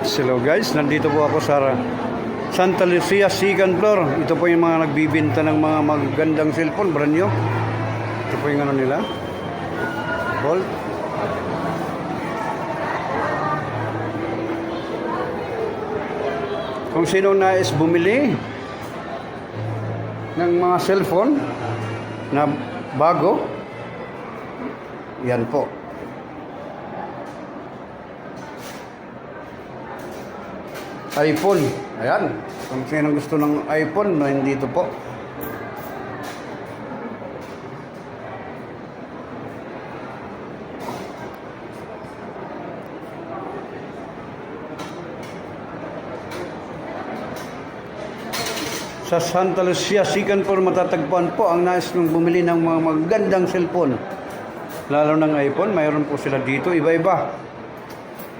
Hello guys, nandito po ako sa Santa Lucia second floor. Ito po yung mga nagbibinta ng mga magagandang cellphone, brand new. Ito po yung ano nila, Bolt. Kung sino nais bumili ng mga cellphone na bago, yan po. iPhone. Ayan. Kung sino gusto ng iPhone, nandito po. Sa Santa Lucia second floor matatagpuan po ang nais ng bumili ng mga magandang cellphone. Lalo ng iPhone, mayroon po sila dito. Iba-iba.